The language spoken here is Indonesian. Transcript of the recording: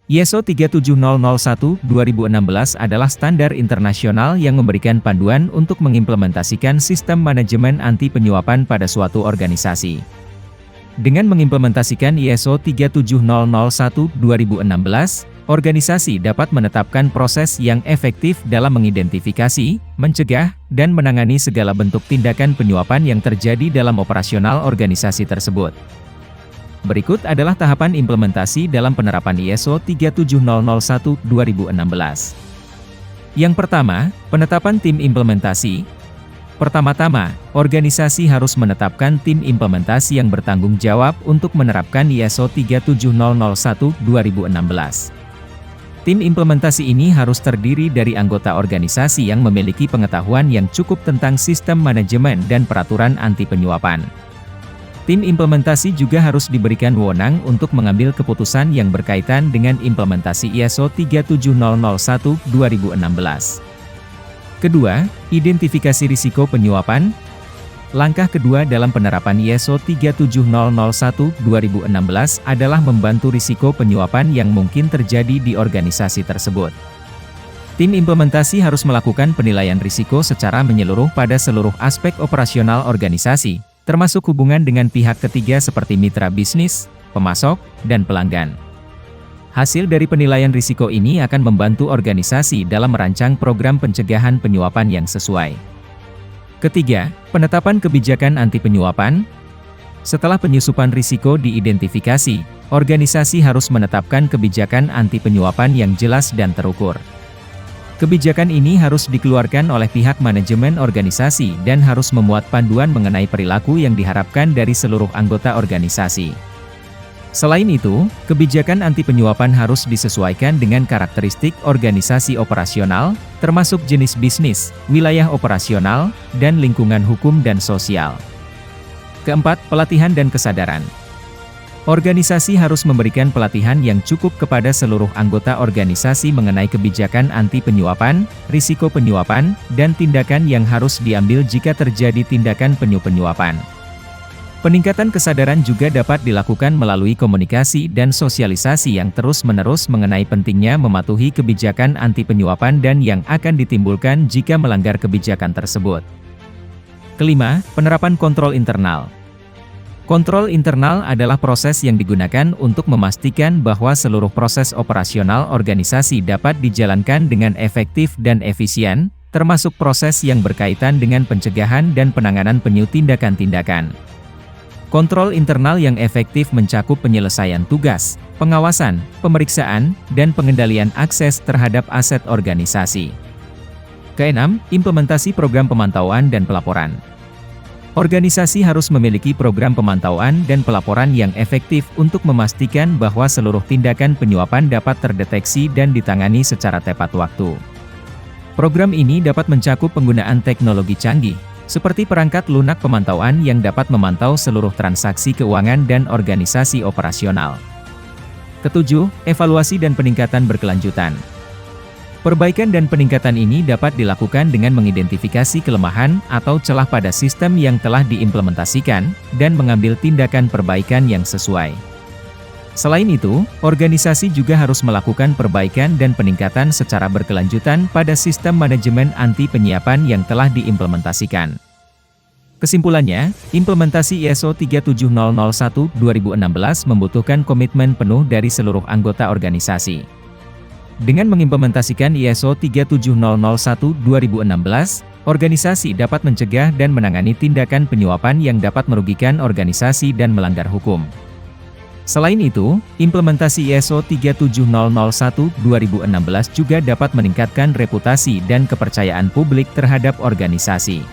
ISO 37001-2016 adalah standar internasional yang memberikan panduan untuk mengimplementasikan sistem manajemen anti penyuapan pada suatu organisasi. Dengan mengimplementasikan ISO 37001-2016, organisasi dapat menetapkan proses yang efektif dalam mengidentifikasi, mencegah, dan menangani segala bentuk tindakan penyuapan yang terjadi dalam operasional organisasi tersebut. Berikut adalah tahapan implementasi dalam penerapan ISO 37001-2016. Yang pertama, penetapan tim implementasi. Pertama-tama, organisasi harus menetapkan tim implementasi yang bertanggung jawab untuk menerapkan ISO 37001-2016. Tim implementasi ini harus terdiri dari anggota organisasi yang memiliki pengetahuan yang cukup tentang sistem manajemen dan peraturan anti penyuapan. Tim implementasi juga harus diberikan wewenang untuk mengambil keputusan yang berkaitan dengan implementasi ISO 37001-2016. Kedua, identifikasi risiko penyuapan. Langkah kedua dalam penerapan ISO 37001-2016 adalah membantu risiko penyuapan yang mungkin terjadi di organisasi tersebut. Tim implementasi harus melakukan penilaian risiko secara menyeluruh pada seluruh aspek operasional organisasi, termasuk hubungan dengan pihak ketiga seperti mitra bisnis, pemasok, dan pelanggan. Hasil dari penilaian risiko ini akan membantu organisasi dalam merancang program pencegahan penyuapan yang sesuai. Ketiga, penetapan kebijakan anti penyuapan. Setelah penyusupan risiko diidentifikasi, organisasi harus menetapkan kebijakan anti penyuapan yang jelas dan terukur. Kebijakan ini harus dikeluarkan oleh pihak manajemen organisasi dan harus memuat panduan mengenai perilaku yang diharapkan dari seluruh anggota organisasi. Selain itu, kebijakan anti penyuapan harus disesuaikan dengan karakteristik organisasi operasional, termasuk jenis bisnis, wilayah operasional, dan lingkungan hukum dan sosial. Keempat, pelatihan dan kesadaran. Organisasi harus memberikan pelatihan yang cukup kepada seluruh anggota organisasi mengenai kebijakan anti penyuapan, risiko penyuapan, dan tindakan yang harus diambil jika terjadi tindakan penyuapan. Peningkatan kesadaran juga dapat dilakukan melalui komunikasi dan sosialisasi yang terus-menerus mengenai pentingnya mematuhi kebijakan anti penyuapan dan yang akan ditimbulkan jika melanggar kebijakan tersebut. Kelima, penerapan kontrol internal. Kontrol internal adalah proses yang digunakan untuk memastikan bahwa seluruh proses operasional organisasi dapat dijalankan dengan efektif dan efisien, termasuk proses yang berkaitan dengan pencegahan dan penanganan tindakan-tindakan. Kontrol internal yang efektif mencakup penyelesaian tugas, pengawasan, pemeriksaan, dan pengendalian akses terhadap aset organisasi. Keenam, implementasi program pemantauan dan pelaporan. Organisasi harus memiliki program pemantauan dan pelaporan yang efektif untuk memastikan bahwa seluruh tindakan penyuapan dapat terdeteksi dan ditangani secara tepat waktu. Program ini dapat mencakup penggunaan teknologi canggih, seperti perangkat lunak pemantauan yang dapat memantau seluruh transaksi keuangan dan organisasi operasional. Ketujuh, evaluasi dan peningkatan berkelanjutan. Perbaikan dan peningkatan ini dapat dilakukan dengan mengidentifikasi kelemahan atau celah pada sistem yang telah diimplementasikan, dan mengambil tindakan perbaikan yang sesuai. Selain itu, organisasi juga harus melakukan perbaikan dan peningkatan secara berkelanjutan pada sistem manajemen anti penyuapan yang telah diimplementasikan. Kesimpulannya, implementasi ISO 37001-2016 membutuhkan komitmen penuh dari seluruh anggota organisasi. Dengan mengimplementasikan ISO 37001-2016, organisasi dapat mencegah dan menangani tindakan penyuapan yang dapat merugikan organisasi dan melanggar hukum. Selain itu, implementasi ISO 37001-2016 juga dapat meningkatkan reputasi dan kepercayaan publik terhadap organisasi.